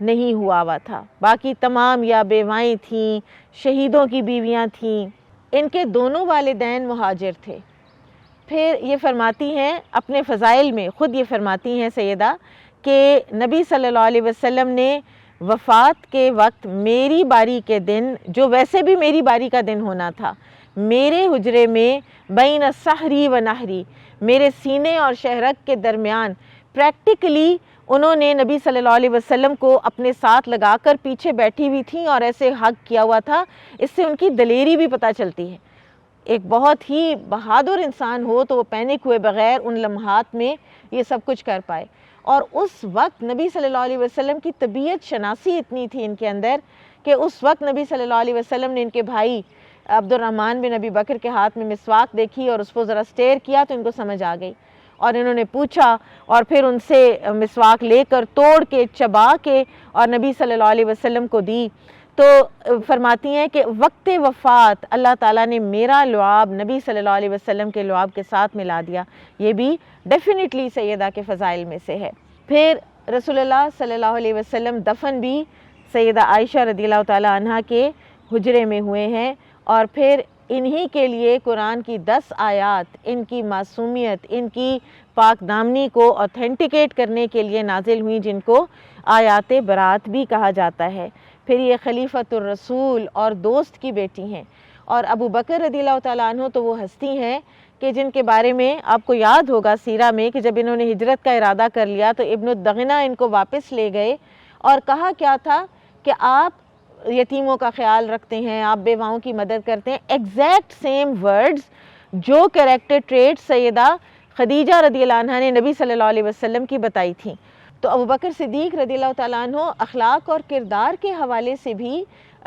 نہیں ہوا ہوا تھا، باقی تمام یا بیوائیں تھیں، شہیدوں کی بیویاں تھیں، ان کے دونوں والدین مہاجر تھے۔ پھر یہ فرماتی ہیں اپنے فضائل میں، خود یہ فرماتی ہیں سیدہ کہ نبی صلی اللہ علیہ وسلم نے وفات کے وقت میری باری کے دن، جو ویسے بھی میری باری کا دن ہونا تھا، میرے حجرے میں بین سحری و نہری، میرے سینے اور شہرک کے درمیان پریکٹیکلی انہوں نے نبی صلی اللہ علیہ وسلم کو اپنے ساتھ لگا کر پیچھے بیٹھی ہوئی تھیں اور ایسے حق کیا ہوا تھا۔ اس سے ان کی دلیری بھی پتہ چلتی ہے۔ ایک بہت ہی بہادر انسان ہو تو وہ پینک ہوئے بغیر ان لمحات میں یہ سب کچھ کر پائے۔ اور اس وقت نبی صلی اللہ علیہ وسلم کی طبیعت شناسی اتنی تھی ان کے اندر کہ اس وقت نبی صلی اللہ علیہ وسلم نے ان کے بھائی عبد الرحمن بن ابی بکر کے ہاتھ میں مسواک دیکھی اور اس کو ذرا سٹیئر کیا تو ان کو سمجھ آ گئی، اور انہوں نے پوچھا اور پھر ان سے مسواک لے کر توڑ کے چبا کے اور نبی صلی اللہ علیہ وسلم کو دی۔ تو فرماتی ہیں کہ وقت وفات اللہ تعالیٰ نے میرا لعاب نبی صلی اللہ علیہ وسلم کے لعاب کے ساتھ ملا دیا۔ یہ بھی ڈیفینیٹلی سیدہ کے فضائل میں سے ہے۔ پھر رسول اللہ صلی اللہ علیہ وسلم دفن بھی سیدہ عائشہ رضی اللہ تعالیٰ عنہ کے حجرے میں ہوئے ہیں، اور پھر انہی کے لیے قرآن کی 10 آیات ان کی معصومیت، ان کی پاک دامنی کو اوتھینٹیکیٹ کرنے کے لیے نازل ہوئیں، جن کو آیات برات بھی کہا جاتا ہے۔ پھر یہ خلیفۃ الرسول اور دوست کی بیٹی ہیں، اور ابو بکر رضی اللہ تعالیٰ عنہ تو وہ ہستی ہیں کہ جن کے بارے میں آپ کو یاد ہوگا سیرہ میں کہ جب انہوں نے ہجرت کا ارادہ کر لیا تو ابن الدغنہ ان کو واپس لے گئے اور کہا کیا تھا کہ آپ یتیموں کا خیال رکھتے ہیں، آپ بیواؤں کی مدد کرتے ہیں، ایگزیکٹ سیم ورڈز جو کریکٹر ٹریٹ سیدہ خدیجہ رضی اللہ عنہ نے نبی صلی اللہ علیہ وسلم کی بتائی تھیں۔ تو ابو بکر صدیق رضی اللہ تعالیٰ عنہ اخلاق اور کردار کے حوالے سے بھی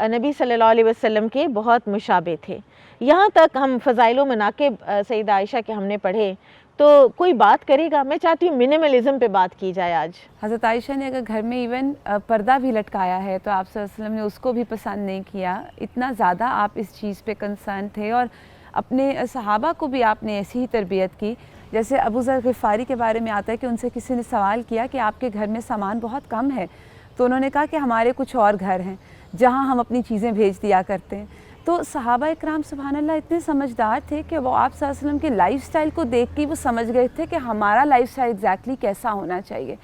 نبی صلی اللہ علیہ وسلم کے بہت مشابہ تھے۔ یہاں تک ہم فضائل و مناقب سیدہ عائشہ کے ہم نے پڑھے، تو کوئی بات کرے گا؟ میں چاہتی ہوں منیملزم پہ بات کی جائے آج۔ حضرت عائشہ نے اگر گھر میں ایون پردہ بھی لٹکایا ہے تو آپ صلی اللہ علیہ وسلم نے اس کو بھی پسند نہیں کیا، اتنا زیادہ آپ اس چیز پہ کنسرن تھے، اور اپنے صحابہ کو بھی آپ نے ایسی ہی تربیت کی۔ جیسے ابو ذر غفاری کے بارے میں آتا ہے کہ ان سے کسی نے سوال کیا کہ آپ کے گھر میں سامان بہت کم ہے، تو انہوں نے کہا کہ ہمارے کچھ اور گھر ہیں جہاں ہم اپنی چیزیں بھیج دیا کرتے ہیں۔ تو صحابہ اکرام سبحان اللہ اتنے سمجھدار تھے کہ وہ آپ صلی اللہ علیہ وسلم کے لائف سٹائل کو دیکھ کے وہ سمجھ گئے تھے کہ ہمارا لائف سٹائل ایگزیکٹلی کیسا ہونا چاہیے۔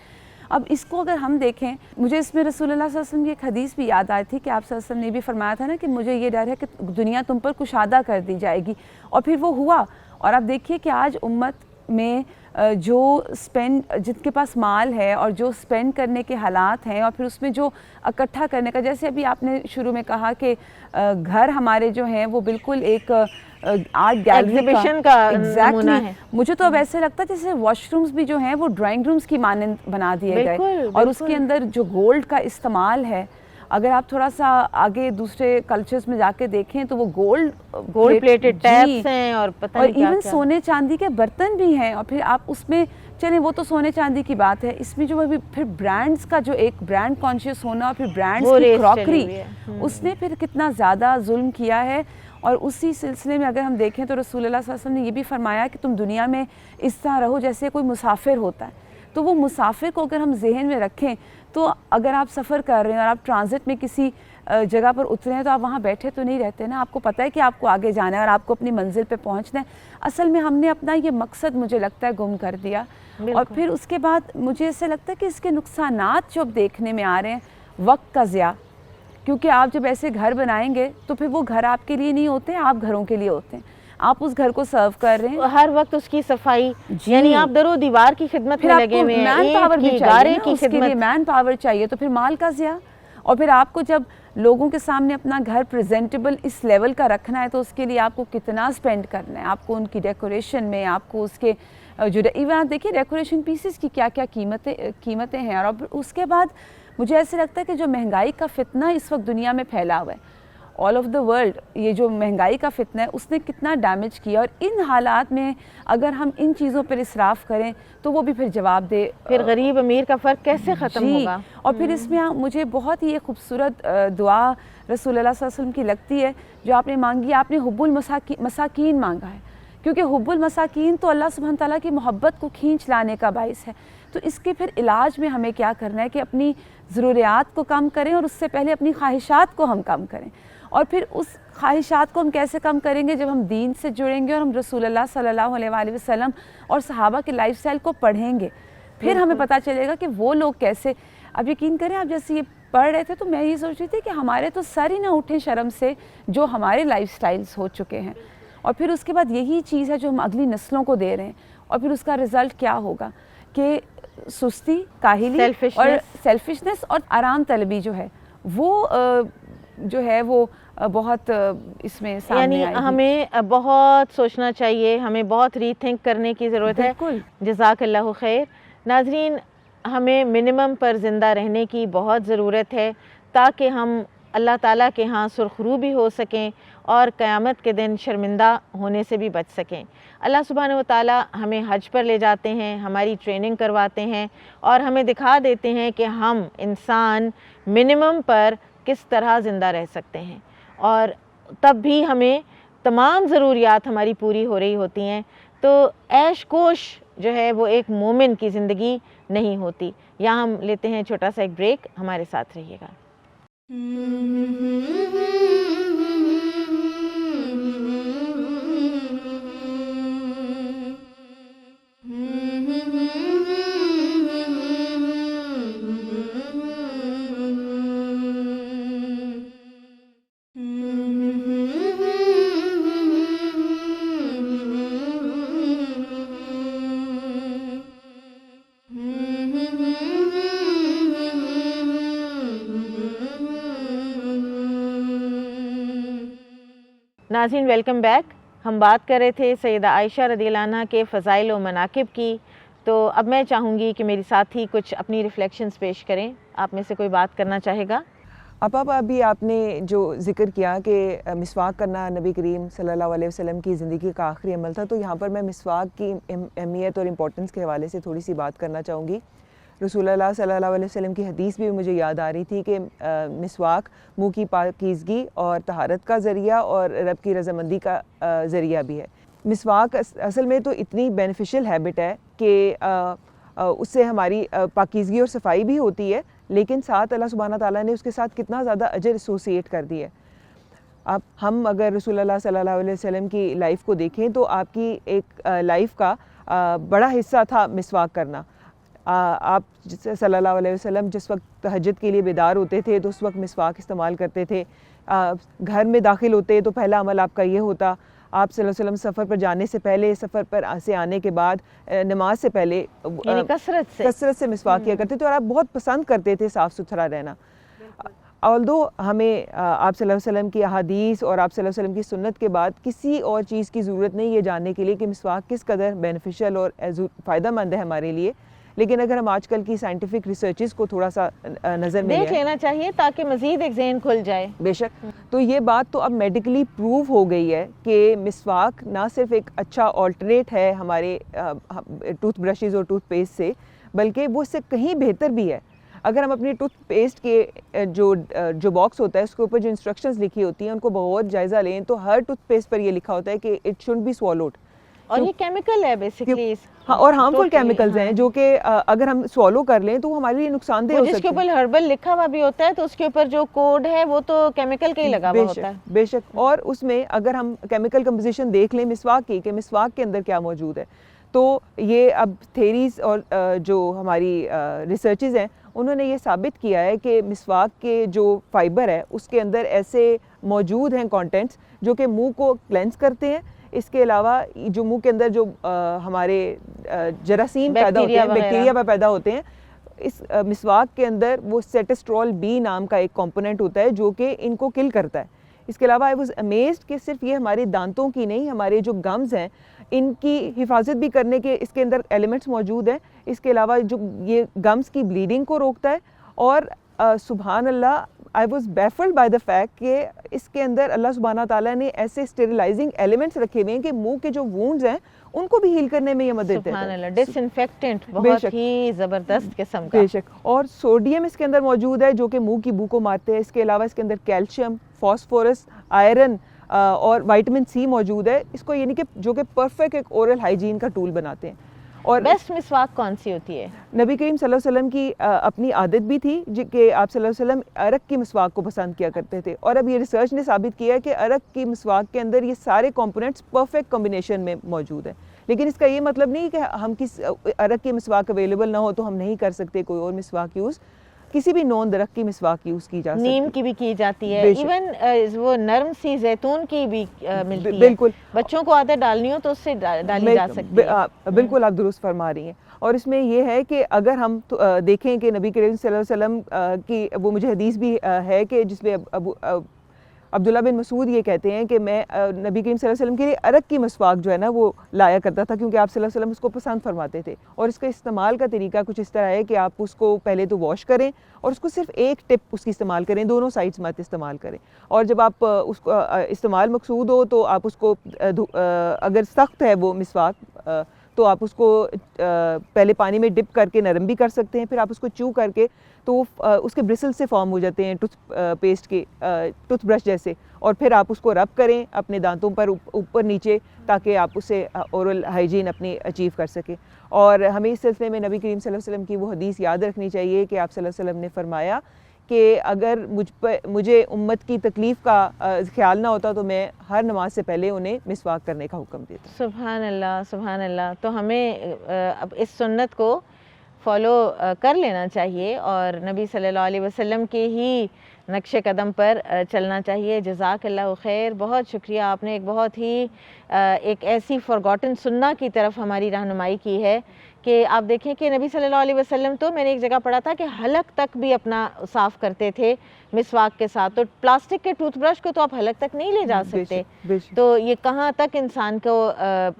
اب اس کو اگر ہم دیکھیں، مجھے اس میں رسول اللہ صلی اللہ علیہ وسلم کی ایک حدیث بھی یاد آئی تھی کہ آپ صلی اللہ علیہ وسلم نے بھی فرمایا تھا نا کہ مجھے یہ ڈر ہے کہ دنیا تم پر کشادہ کر دی جائے گی، اور پھر وہ ہوا۔ اور آپ دیکھیے کہ آج امت میں جو جن کے پاس مال ہے اور جو سپینڈ کرنے کے حالات ہیں، اور پھر اس میں جو اکٹھا کرنے کا، جیسے ابھی آپ نے شروع میں کہا کہ گھر ہمارے جو ہیں وہ بالکل ایک آرٹ گیلری کا نمونہ ہے۔ مجھے تو اب ایسے لگتا ہے جیسے واش رومز بھی جو ہیں وہ ڈرائنگ رومز کی مانند بنا دیے گئے، اور اس کے اندر جو گولڈ کا استعمال ہے، اگر آپ تھوڑا سا آگے دوسرے کلچرز میں جا کے دیکھیں تو وہ گولڈ پلیٹڈ ٹیپس ہیں اور پتہ نہیں کیا ایون سونے چاندی کے برتن بھی ہیں، اور پھر آپ اس میں چلیں وہ تو سونے چاندی کی بات ہے، اس میں جو ابھی پھر برانڈز کا جو ایک برانڈ کانشیس ہونا، اور پھر برانڈز کی کراکری، اس نے پھر کتنا زیادہ ظلم کیا ہے۔ اور اسی سلسلے میں اگر ہم دیکھیں تو رسول اللہ صلی اللہ علیہ وسلم نے یہ بھی فرمایا کہ تم دنیا میں اس طرح رہو جیسے کوئی مسافر ہوتا ہے۔ تو وہ مسافر کو اگر ہم ذہن میں رکھیں تو اگر آپ سفر کر رہے ہیں اور آپ ٹرانزٹ میں کسی جگہ پر اترے ہیں تو آپ وہاں بیٹھے تو نہیں رہتے نا، آپ کو پتہ ہے کہ آپ کو آگے جانا ہے اور آپ کو اپنی منزل پہ پہنچنا ہے۔ اصل میں ہم نے اپنا یہ مقصد مجھے لگتا ہے گم کر دیا، اور پھر اس کے بعد مجھے ایسے لگتا ہے کہ اس کے نقصانات جو اب دیکھنے میں آ رہے ہیں، وقت کا ضیاع، کیونکہ آپ جب ایسے گھر بنائیں گے تو پھر وہ گھر آپ کے لیے نہیں ہوتے، آپ گھروں کے لیے ہوتے ہیں، آپ اس گھر کو سرو کر رہے ہیں، ہر وقت اس کی صفائی، یعنی آپ در و دیوار کی خدمت میں لگے ہوئے ہیں، مین پاور بھی چاہیے، اس کے لیے مین پاور چاہیے، تو پھر مال کا ضیاع۔ اور پھر آپ کو جب لوگوں کے سامنے اپنا گھر پریزنٹیبل اس لیول کا رکھنا ہے تو اس کے لیے آپ کو کتنا سپینڈ کرنا ہے، آپ کو ان کی ڈیکوریشن میں، آپ کو اس کے جو ایون آپ دیکھیے ڈیکوریشن پیسز کی کیا کیا قیمتیں ہیں۔ اور اس کے بعد مجھے ایسے لگتا ہے کہ جو مہنگائی کا فتنہ اس وقت دنیا میں پھیلا ہوا ہے، آل آف دا ورلڈ، یہ جو مہنگائی کا فتنہ ہے اس نے کتنا ڈیمیج کیا، اور ان حالات میں اگر ہم ان چیزوں پر اسراف کریں تو وہ بھی پھر جواب دے، پھر غریب امیر کا فرق کیسے ختم ہوگا؟ اور پھر اس میں مجھے بہت ہی خوبصورت دعا رسول اللہ صلی اللہ علیہ وسلم کی لگتی ہے جو آپ نے مانگی، آپ نے حب المساکین مانگا ہے، کیونکہ حب المساکین تو اللہ سبحانہ تعالیٰ کی محبت کو کھینچ لانے کا باعث ہے۔ تو اس کے پھر علاج میں ہمیں کیا کرنا ہے کہ اپنی ضروریات کو کم کریں اور اس سے پہلے اپنی خواہشات کو ہم کم کریں. اور پھر اس خواہشات کو ہم کیسے کم کریں گے؟ جب ہم دین سے جڑیں گے اور ہم رسول اللہ صلی اللہ علیہ وآلہ وسلم اور صحابہ کے لائف سٹائل کو پڑھیں گے. پھر ہمیں پتہ چلے گا کہ وہ لوگ کیسے. اب یقین کریں آپ جیسے یہ پڑھ رہے تھے تو میں یہ سوچ رہی تھی کہ ہمارے تو سر ہی نہ اٹھیں شرم سے جو ہمارے لائف سٹائلز ہو چکے ہیں. اور پھر اس کے بعد یہی چیز ہے جو ہم اگلی نسلوں کو دے رہے ہیں. اور پھر اس کا رزلٹ کیا ہوگا کہ سستی, کاہلی اور سیلفشنس اور آرام طلبی جو ہے وہ بہت اس میں سامنے آئے گی. یعنی ہمیں بہت سوچنا چاہیے, ہمیں بہت ری تھنک کرنے کی ضرورت ہے. جزاک اللہ خیر. ناظرین, ہمیں منیمم پر زندہ رہنے کی بہت ضرورت ہے تاکہ ہم اللہ تعالیٰ کے ہاں سرخرو بھی ہو سکیں اور قیامت کے دن شرمندہ ہونے سے بھی بچ سکیں. اللہ سبحانہ و تعالیٰ ہمیں حج پر لے جاتے ہیں, ہماری ٹریننگ کرواتے ہیں اور ہمیں دکھا دیتے ہیں کہ ہم انسان منیمم پر کس طرح زندہ رہ سکتے ہیں, اور تب بھی ہمیں تمام ضروریات ہماری پوری ہو رہی ہوتی ہیں. تو عیش کوش جو ہے وہ ایک مومن کی زندگی نہیں ہوتی. یہاں ہم لیتے ہیں چھوٹا سا ایک بریک, ہمارے ساتھ رہیے گا. ناظرین ویلکم بیک. ہم بات کر رہے تھے سیدہ عائشہ رضی اللہ عنہ کے فضائل و مناقب کی. تو اب میں چاہوں گی کہ میری ساتھی کچھ اپنی ریفلیکشنز پیش کریں. آپ میں سے کوئی بات کرنا چاہے گا؟ ابھی آپ نے جو ذکر کیا کہ مسواک کرنا نبی کریم صلی اللہ علیہ وسلم کی زندگی کا آخری عمل تھا, تو یہاں پر میں مسواک کی اہمیت اور امپورٹنس کے حوالے سے تھوڑی سی بات کرنا چاہوں گی. رسول اللہ صلی اللہ علیہ وسلم کی حدیث بھی مجھے یاد آ رہی تھی کہ مسواک منہ کی پاکیزگی اور طہارت کا ذریعہ اور رب کی رضامندی کا ذریعہ بھی ہے. مسواک اصل میں تو اتنی بینیفیشل ہیبٹ ہے کہ اس سے ہماری پاکیزگی اور صفائی بھی ہوتی ہے, لیکن ساتھ اللہ سبحانہ تعالیٰ نے اس کے ساتھ کتنا زیادہ اجر ایسوسیٹ کر دی ہے. اب ہم اگر رسول اللہ صلی اللہ علیہ وسلم کی لائف کو دیکھیں تو آپ کی ایک لائف کا بڑا حصہ تھا مسواک کرنا. آپ صلی اللہ علیہ وسلم جس وقت تہجد کے لیے بیدار ہوتے تھے تو اس وقت مسواک استعمال کرتے تھے. گھر میں داخل ہوتے تو پہلا عمل آپ کا یہ ہوتا. آپ صلی اللہ علیہ وسلم سفر پر جانے سے پہلے, سفر پر سے آنے کے بعد, نماز سے پہلے یعنی کثرت سے مسواک کیا کرتے تھے, اور آپ بہت پسند کرتے تھے صاف ستھرا رہنا. آلدو ہمیں آپ صلی اللہ علیہ وسلم کی احادیث اور آپ صلی اللہ علیہ وسلم کی سنت کے بعد کسی اور چیز کی ضرورت نہیں یہ جاننے کے لیے کہ مسواک کس قدر بینیفیشل اور فائدہ مند ہے ہمارے لیے. لیکن اگر ہم آج کل کی سائنٹیفک ریسرچز کو تھوڑا سا نظر میں دیکھ لینا چاہیے تاکہ مزید ایک ذہن کھل جائے. بے شک. تو یہ بات تو اب میڈیکلی پروو ہو گئی ہے کہ مسواک نہ صرف ایک اچھا آلٹرنیٹ ہے ہمارے ٹوتھ برشز اور ٹوتھ پیسٹ سے, بلکہ وہ اس سے کہیں بہتر بھی ہے. اگر ہم اپنی ٹوتھ پیسٹ کے جو باکس ہوتا ہے اس کے اوپر جو انسٹرکشنز لکھی ہوتی ہیں ان کو بہت جائزہ لیں تو ہر ٹوتھ پیسٹ پر یہ لکھا ہوتا ہے کہ اٹ شوڈ بی سوالوڈ. اور یہ کیمیکل ہے بیسیکلی, ہاں, اور ہارمفل کیمیکلز ہیں جو کہ اگر ہم سوالو کر لیں تو وہ ہمارے لیے نقصان دہ ہو سکتے ہیں. جس کے اوپر ہربل لکھا ہوا بھی ہوتا ہے تو اس کے اوپر جو کوڈ ہے وہ تو کیمیکل کا ہی لگا ہوا ہوتا ہے. بے شک. اور اس میں اگر ہم کیمیکل کمپوزیشن دیکھ لیں مسواک کی کہ مسواک کے اندر کیا موجود ہے, تو یہ اب تھیریز اور جو ہماری ریسرچز ہیں انہوں نے یہ ثابت کیا ہے کہ مسواک کے جو فائبر ہے اس کے اندر ایسے موجود ہیں کانٹینٹس جو کہ منہ کو کلینز کرتے ہیں. اس کے علاوہ جو منہ کے اندر جو ہمارے جراثیم پیدا ہوتے ہیں, بیکٹیریا پیدا ہوتے ہیں, اس مسواک کے اندر وہ سیٹسٹرول بی نام کا ایک کمپوننٹ ہوتا ہے جو کہ ان کو کل کرتا ہے. اس کے علاوہ آئی واز امیزڈ کہ صرف یہ ہمارے دانتوں کی نہیں, ہمارے جو گمز ہیں ان کی حفاظت بھی کرنے کے اس کے اندر ایلیمنٹس موجود ہیں. اس کے علاوہ جو یہ گمز کی بلیڈنگ کو روکتا ہے. اور سبحان اللہ, I was baffled by the fact کہ اس کے اندر اللہ سبحانہ تعالیٰ نے ایسے اسٹیریلائزنگ ایلیمنٹس رکھے ہوئے ہیں کہ منہ کے جو وونڈز ہیں ان کو بھی ہیل کرنے میں یہ مدد دیتا ہے. سبحان اللہ, ڈس انفیکٹنٹ بہت ہی زبردست قسم کا. بے شک. اور سوڈیم اس کے اندر موجود ہے جو کہ منہ کی بو کو مارتے ہیں. اس کے علاوہ اس کے اندر کیلشیم, فاسفورس, آئرن اور وائٹامن سی موجود ہے. اس کو یعنی کہ جو کہ پرفیکٹ ایک اورل ہائیجین کا ٹول بناتے ہیں. اور بیسٹ مسواک کون سی ہوتی ہے؟ نبی کریم صلی اللہ علیہ وسلم کی اپنی عادت بھی تھی کہ آپ صلی اللہ علیہ وسلم عرق کی مسواک کو پسند کیا کرتے تھے، اور اب یہ ریسرچ نے ثابت کیا ہے کہ عرق کی مسواک کے اندر یہ سارے کمپوننٹس پرفیکٹ کمبینیشن میں موجود ہیں. لیکن اس کا یہ مطلب نہیں کہ ہم عرق کی مسواک اویلیبل نہ ہو تو ہم نہیں کر سکتے کوئی اور مسواک یوز. کسی بھی نون درخت کی مسواک یوز کی جا سکتی ہے، نیم کی بھی کی جاتی ہے، ایون وہ نرم سی زیتون کی بھی ملتی ہے. بالکل، بچوں کو عادت ڈالنی ہو تو اس سے ڈالی جا سکتی ہے. بالکل آپ درست فرما رہی ہیں. اور اس میں یہ ہے کہ اگر ہم دیکھیں کہ نبی کریم صلی اللہ علیہ وسلم کی وہ مجھے حدیث بھی ہے کہ جس میں عبداللہ بن مسعود یہ کہتے ہیں کہ میں نبی کریم صلی اللہ علیہ وسلم کے لیے عرق کی مسواک جو ہے نا وہ لایا کرتا تھا، کیونکہ آپ صلی اللہ علیہ وسلم اس کو پسند فرماتے تھے. اور اس کا استعمال کا طریقہ کچھ اس طرح ہے کہ آپ اس کو پہلے تو واش کریں اور اس کو صرف ایک ٹپ اس کی استعمال کریں، دونوں سائڈز مت استعمال کریں. اور جب آپ اس کو استعمال مقصود ہو تو آپ اس کو اگر سخت ہے وہ مسواک تو آپ اس کو پہلے پانی میں ڈپ کر کے نرم بھی کر سکتے ہیں، پھر آپ اس کو چو کر کے تو اس کے برسل سے فارم ہو جاتے ہیں ٹوتھ برش جیسے، اور پھر آپ اس کو رب کریں اپنے دانتوں پر اوپر نیچے تاکہ آپ اسے اورل ہائیجین اپنی اچیو کر سکیں. اور ہمیں اس سلسلے میں نبی کریم صلی اللہ علیہ وسلم کی وہ حدیث یاد رکھنی چاہیے کہ آپ صلی اللہ علیہ وسلم نے فرمایا کہ اگر مجھے امت کی تکلیف کا خیال نہ ہوتا تو میں ہر نماز سے پہلے انہیں مسواک کرنے کا حکم دیتا. سبحان اللہ، سبحان اللہ. تو ہمیں اب اس سنت کو فالو کر لینا چاہیے اور نبی صلی اللہ علیہ وسلم کے ہی نقش قدم پر چلنا چاہیے. جزاک اللہ خیر، بہت شکریہ. آپ نے ایک بہت ہی ایک ایسی فارگوٹن سنہ کی طرف ہماری رہنمائی کی ہے کہ آپ دیکھیں کہ نبی صلی اللہ علیہ وسلم تو میں نے ایک جگہ پڑھا تھا کہ حلق تک بھی اپنا صاف کرتے تھے مسواک کے ساتھ. تو پلاسٹک کے ٹوتھ برش کو تو آپ حلق تک نہیں لے جا سکتے، تو یہ کہاں تک انسان کو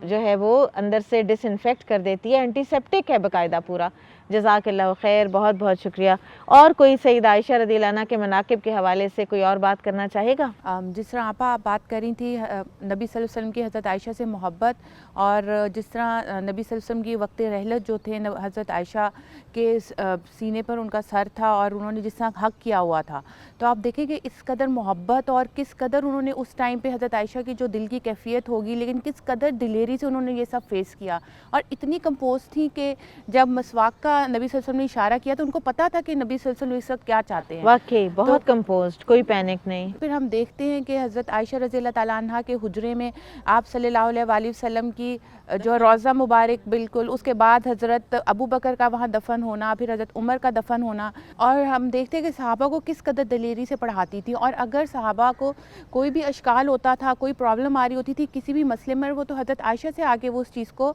جو ہے وہ اندر سے ڈس انفیکٹ کر دیتی ہے، اینٹی سیپٹک ہے باقاعدہ پورا. جزاک اللہ خیر، بہت بہت شکریہ. اور کوئی سید عائشہ رضی اللہ عنہ کے مناقب کے حوالے سے کوئی اور بات کرنا چاہے گا؟ جس طرح آپ بات کر رہی تھی نبی صلی اللہ علیہ وسلم کی حضرت عائشہ سے محبت، اور جس طرح نبی صلی اللہ علیہ وسلم کی وقت رحلت جو تھے حضرت عائشہ کے سینے پر ان کا سر تھا اور انہوں نے جس طرح حق کیا ہوا تھا، تو آپ دیکھیں کہ اس قدر محبت اور کس قدر انہوں نے اس ٹائم پہ حضرت عائشہ کی جو دل کی کیفیت ہوگی لیکن کس قدر دلیری سے انہوں نے یہ سب فیس کیا، اور اتنی کمپوز تھی کہ جب مسواک کا نبی صلی اللہ علیہ وسلم نے اشارہ کیا تو ان کو پتا تھا کہ نبی صلی اللہ علیہ وسلم اس وقت کیا چاہتے ہیں. واقعی بہت کمپوزڈ، کوئی پینک نہیں. پھر ہم دیکھتے ہیں کہ حضرت عائشہ رضی اللہ تعالیٰ عنہ کے حجرے میں آپ صلی اللہ علیہ وآلہ وسلم کی جو روضہ مبارک، بالکل اس کے بعد حضرت ابو بکر کا وہاں دفن ہونا، پھر حضرت عمر کا دفن ہونا، اور ہم دیکھتے ہیں کہ صحابہ کو کس قدر دلیری سے پڑھاتی تھی. اور اگر صحابہ کو کوئی بھی اشکال ہوتا تھا، کوئی پرابلم آ رہی ہوتی تھی کسی بھی مسئلے میں، وہ تو حضرت عائشہ سے آگے وہ اس چیز کو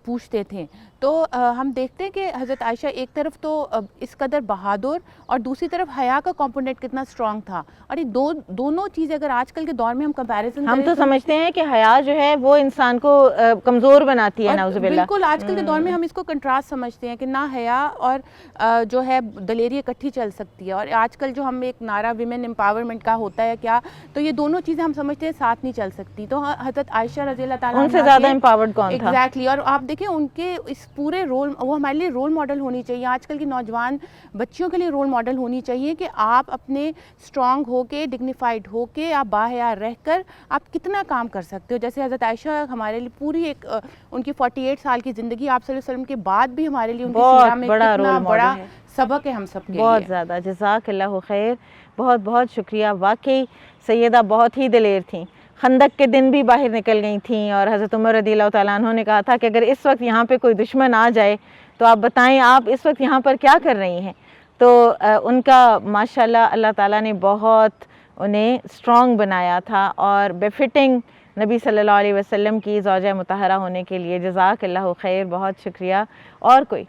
پوچھتے تھے. تو ہم دیکھتے ہیں کہ حضرت عائشہ ایک طرف تو اس قدر بہادر اور دوسری طرف حیا کا کمپوننٹ کتنا اسٹرانگ تھا. اور یہ دونوں چیزیں اگر آج کل کے دور میں ہم کمپیریزن ہم تو سمجھتے ہیں کہ حیا جو ہے وہ انسان کو کمزور بناتی ہے، نعوذ باللہ. بالکل آج کل کے دور میں ہم اس کو کنٹراسٹ سمجھتے ہیں کہ نہ حیا اور جو ہے دلیری اکٹھی چل سکتی ہے. اور آج کل جو ہم ایک نعرہ ویمن امپاورمنٹ کا ہوتا ہے کیا، تو یہ دونوں چیزیں ہم سمجھتے ہیں ساتھ نہیں چل سکتی. تو حضرت عائشہ رضی اللہ تعالیٰ ان سے زیادہ امپاورڈ کون تھا؟ ایگزیکٹلی. اور آپ دیکھیں ان کے اس پورے رول، وہ ہمارے لیے رول ماڈل ہونی چاہیے، آج کل کی نوجوان بچیوں کے لیے رول ماڈل ہونی چاہیے کہ آپ اپنے اسٹرانگ ہو کے، ڈگنیفائڈ ہو کے، آپ باحیا رہ کر آپ کتنا کام کر سکتے ہو. جیسے حضرت عائشہ ہمارے لیے پوری ایک ان کی 48 سال کی زندگی آپ صلی اللہ علیہ وسلم کے بعد بھی ہمارے لیے ان کی سیرہ میں کتنا بڑا سبق ہے ہم سب کے لیے. بہت زیادہ. جزاک اللہ خیر، بہت بہت شکریہ. واقعی سیدہ بہت ہی دلیر تھیں، خندق کے دن بھی باہر نکل گئی تھیں، اور حضرت عمر رضی اللہ تعالیٰ عنہ نے کہا تھا کہ اگر اس وقت یہاں پہ کوئی دشمن آ جائے تو آپ بتائیں آپ اس وقت یہاں پر کیا کر رہی ہیں. تو ان کا ماشاءاللہ اللہ تعالیٰ نے بہت انہیں اسٹرانگ بنایا تھا اور بفٹنگ نبی صلی اللہ علیہ وسلم کی زوجہ مطہرہ ہونے کے لیے. جزاک اللہ خیر، بہت شکریہ. اور کوئی؟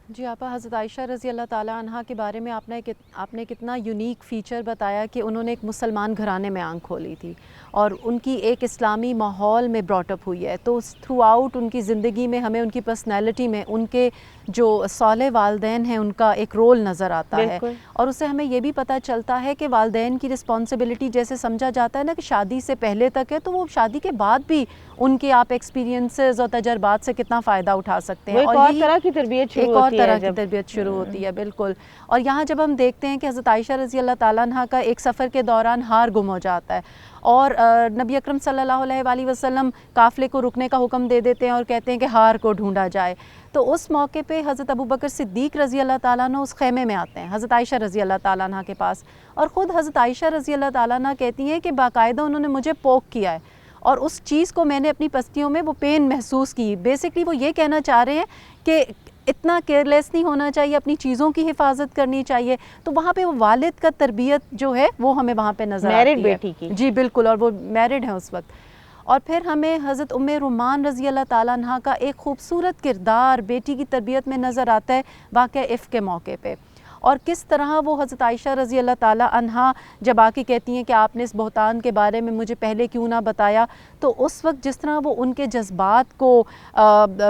جی آپا، حضرت عائشہ رضی اللہ تعالیٰ عنہ کے بارے میں آپ نے کتنا یونیک فیچر بتایا کہ انہوں نے ایک مسلمان گھرانے میں آنکھ کھولی تھی اور ان کی ایک اسلامی ماحول میں براٹ اپ ہوئی ہے. تو تھرو آؤٹ ان کی زندگی میں ہمیں ان کی پرسنالٹی میں ان کے جو صالح والدین ہیں ان کا ایک رول نظر آتا ہے. اور اس سے ہمیں یہ بھی پتہ چلتا ہے کہ والدین کی رسپانسبلٹی جیسے سمجھا جاتا ہے نا کہ شادی سے پہلے تک ہے، تو وہ شادی کے بعد بھی ان کے آپ ایکسپیرینسز اور تجربات سے کتنا فائدہ اٹھا سکتے ہیں. ایک اور طرح کی تربیت شروع ہوتی ہے. بالکل. اور یہاں جب ہم دیکھتے ہیں کہ حضرت عائشہ رضی اللہ تعالیٰ عنہ کا ایک سفر کے دوران ہار گم ہو جاتا ہے اور نبی اکرم صلی اللہ علیہ وآلہ وسلم قافلے کو رکنے کا حکم دے دیتے ہیں اور کہتے ہیں کہ ہار کو ڈھونڈا جائے. تو اس موقع پہ حضرت ابوبکر صدیق رضی اللہ تعالیٰ عنہ اس خیمے میں آتے ہیں حضرت عائشہ رضی اللہ تعالیٰ عنہ کے پاس، اور خود حضرت عائشہ رضی اللہ تعالیٰ عنہ کہتی ہیں کہ باقاعدہ انہوں نے مجھے پوک کیا ہے اور اس چیز کو میں نے اپنی پستیوں میں وہ پین محسوس کی۔ بیسکلی وہ یہ کہنا چاہ رہے ہیں کہ اتنا کیئرلیس نہیں ہونا چاہیے، اپنی چیزوں کی حفاظت کرنی چاہیے۔ تو وہاں پہ وہ والد کا تربیت جو ہے وہ ہمیں وہاں پہ نظر آتی ہے، میرڈ بیٹی کی، جی بالکل، اور وہ میرڈ ہیں اس وقت۔ اور پھر ہمیں حضرت ام رومان رضی اللہ تعالیٰ عنہ کا ایک خوبصورت کردار بیٹی کی تربیت میں نظر آتا ہے واقعہ عفق کے موقع پہ، اور کس طرح وہ حضرت عائشہ رضی اللہ تعالیٰ عنہ جب آ کے کہتی ہیں کہ آپ نے اس بہتان کے بارے میں مجھے پہلے کیوں نہ بتایا، تو اس وقت جس طرح وہ ان کے جذبات کو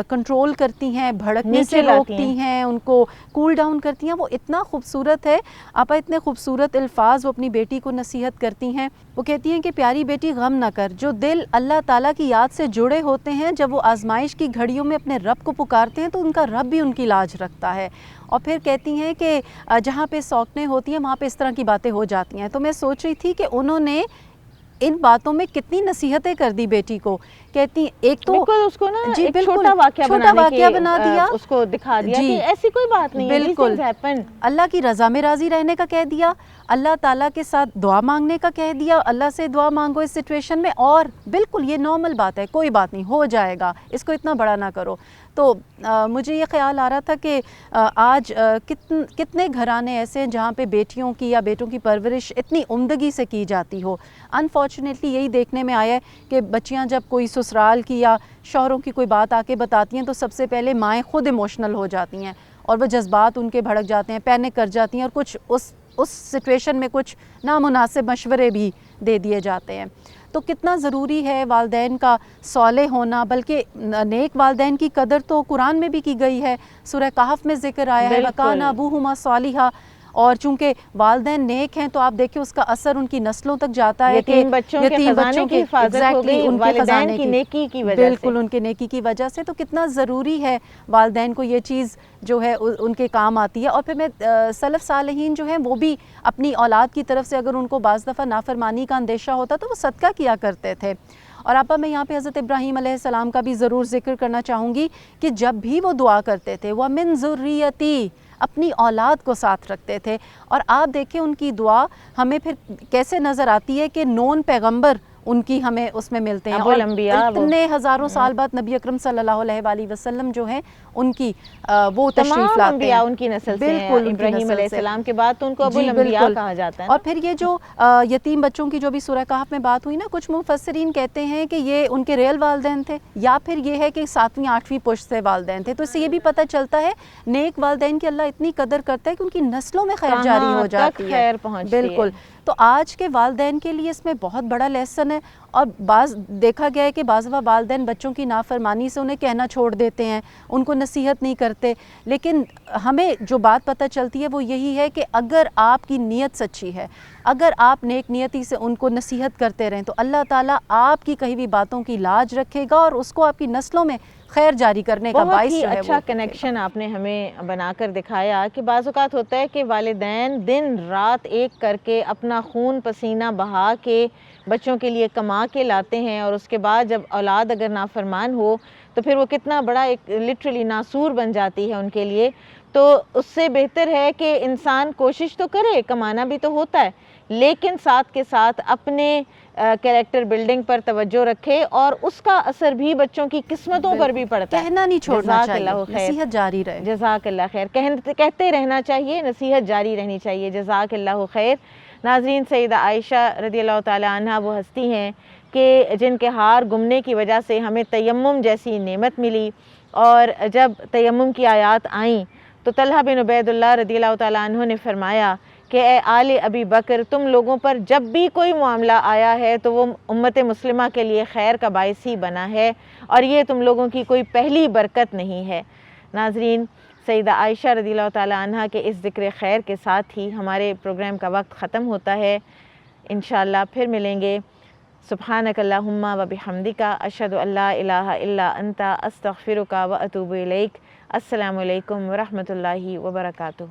کنٹرول کرتی ہیں، بھڑکنے سے روکتی ہیں، ان کو کول ڈاؤن کرتی ہیں، وہ اتنا خوبصورت ہے۔ آپا اتنے خوبصورت الفاظ وہ اپنی بیٹی کو نصیحت کرتی ہیں۔ وہ کہتی ہیں کہ پیاری بیٹی غم نہ کر، جو دل اللہ تعالیٰ کی یاد سے جڑے ہوتے ہیں جب وہ آزمائش کی گھڑیوں میں اپنے رب کو پکارتے ہیں تو ان کا رب بھی ان کی لاج رکھتا ہے۔ اور پھر کہتی ہیں کہ جہاں پہ سوکنیں ہوتی ہیں وہاں پہ اس طرح کی باتیں ہو جاتی ہیں۔ تو میں سوچ رہی تھی کہ انہوں نے ان باتوں میں کتنی نصیحتیں کر دی بیٹی کو۔ کہتی ایک تو اس کو نا جی ایک بالکل چھوٹا واقعہ بنا دیا، اس کو دکھا دیا جی کہ ایسی کوئی بات نہیں ہے، بالکل اللہ کی رضا میں راضی رہنے کا کہہ دیا، اللہ تعالیٰ کے ساتھ دعا مانگنے کا کہہ دیا، اللہ سے دعا مانگو اس سچویشن میں، اور بالکل یہ نارمل بات ہے، کوئی بات نہیں، ہو جائے گا، اس کو اتنا بڑا نہ کرو۔ تو مجھے یہ خیال آ رہا تھا کہ آج کتنے گھرانے ایسے ہیں جہاں پہ بیٹیوں کی یا بیٹوں کی پرورش اتنی عمدگی سے کی جاتی ہو۔ انفارچونیٹلی یہی دیکھنے میں آیا ہے کہ بچیاں جب کوئی سسرال کی یا شوہروں کی کوئی بات آ کے بتاتی ہیں تو سب سے پہلے مائیں خود ایموشنل ہو جاتی ہیں اور وہ جذبات ان کے بھڑک جاتے ہیں، پینک کر جاتی ہیں، اور کچھ اس سچویشن میں کچھ نامناسب مشورے بھی دے دیے جاتے ہیں۔ تو کتنا ضروری ہے والدین کا صالح ہونا، بلکہ نیک والدین کی قدر تو قرآن میں بھی کی گئی ہے، سورہ کہف میں ذکر آیا ہے وَكَانَ أَبُوهُمَا صَالِحًا، اور چونکہ والدین نیک ہیں تو آپ دیکھیں اس کا اثر ان کی نسلوں تک جاتا ہے کہ یتیم بچوں کی حفاظت ہو گئی ان کے والدین خزانے کی نیکی کی وجہ سے، بالکل ان کے نیکی کی وجہ سے۔ تو کتنا ضروری ہے والدین کو یہ چیز جو ہے ان کے کام آتی ہے۔ اور پھر میں سلف صالحین جو ہیں وہ بھی اپنی اولاد کی طرف سے اگر ان کو بعض دفعہ نافرمانی کا اندیشہ ہوتا تو وہ صدقہ کیا کرتے تھے۔ اور آپا میں یہاں پہ حضرت ابراہیم علیہ السلام کا بھی ضرور ذکر کرنا چاہوں گی کہ جب بھی وہ دعا کرتے تھے وَمِن ذُرِّيَّتِي، اپنی اولاد کو ساتھ رکھتے تھے۔ اور آپ دیکھیں ان کی دعا ہمیں پھر کیسے نظر آتی ہے کہ نون پیغمبر ان کی ہمیں اس میں ملتے ہیں، اور اتنے ہزاروں سال بعد نبی اکرم صلی اللہ علیہ وآلہ وسلم جو ہیں ان کی وہ تشریف لاتے ہیں، ان کی نسل سے بالکل ابراہیم علیہ السلام کے بعد تو ان کو ابو الانبیاء کہا جاتا ہے۔ اور پھر یہ جو یتیم بچوں کی جو بھی سورہ کہف میں بات ہوئی نا، کچھ مفسرین کہتے ہیں کہ یہ ان کے ریل والدین تھے، یا پھر یہ ہے کہ 7ویں 8ویں پشت سے والدین تھے۔ تو اس سے یہ بھی پتہ چلتا ہے نیک والدین کی اللہ اتنی قدر کرتا ہے کہ ان کی نسلوں میں خیر جاری ہو جاتی ہے، بالکل۔ تو آج کے والدین کے لیے اس میں بہت بڑا لیسن ہے، اور بعض دیکھا گیا ہے کہ بعض والدین بچوں کی نافرمانی سے انہیں کہنا چھوڑ دیتے ہیں، ان کو نصیحت نہیں کرتے، لیکن ہمیں جو بات پتہ چلتی ہے وہ یہی ہے کہ اگر آپ کی نیت سچی ہے، اگر آپ نیک نیتی سے ان کو نصیحت کرتے رہیں تو اللہ تعالیٰ آپ کی کہی ہوئی باتوں کی لاج رکھے گا اور اس کو آپ کی نسلوں میں خیر جاری کرنے کا باعث جو ہے۔ بہت ہی اچھا کنیکشن آپ نے ہمیں بنا کر دکھایا کہ بعض اوقات ہوتا ہے کہ والدین دن رات ایک کر کے اپنا خون پسینہ بہا کے بچوں کے لیے کما کے لاتے ہیں، اور اس کے بعد جب اولاد اگر نافرمان ہو تو پھر وہ کتنا بڑا ایک لٹرلی ناسور بن جاتی ہے ان کے لیے۔ تو اس سے بہتر ہے کہ انسان کوشش تو کرے، کمانا بھی تو ہوتا ہے، لیکن ساتھ کے ساتھ اپنے کیریکٹر بلڈنگ پر توجہ رکھے، اور اس کا اثر بھی بچوں کی قسمتوں پر بھی پڑتا ہے۔ کہنا نہیں چھوڑنا چاہیے، نصیحت جاری رہے۔ جزاک اللہ خیر، کہتے رہنا چاہیے، نصیحت جاری رہنی چاہیے، جزاک اللہ خیر۔ ناظرین، سیدہ عائشہ رضی اللہ تعالی عنہ وہ ہستی ہیں کہ جن کے ہار گمنے کی وجہ سے ہمیں تیمم جیسی نعمت ملی، اور جب تیمم کی آیات آئیں تو طلحہ بن عبید اللہ رضی اللہ تعالی عنہ نے فرمایا کہ اے آل ابی بکر، تم لوگوں پر جب بھی کوئی معاملہ آیا ہے تو وہ امت مسلمہ کے لیے خیر کا باعث ہی بنا ہے، اور یہ تم لوگوں کی کوئی پہلی برکت نہیں ہے۔ ناظرین، سیدہ عائشہ رضی اللہ تعالی عنہ کے اس ذکر خیر کے ساتھ ہی ہمارے پروگرام کا وقت ختم ہوتا ہے۔ انشاءاللہ پھر ملیں گے۔ سبحانک اللہم و بحمدک، اشہد ان لا الہ الا انت، استغفرک و اتوب الیک۔ السلام علیکم ورحمۃ اللہ وبرکاتہ۔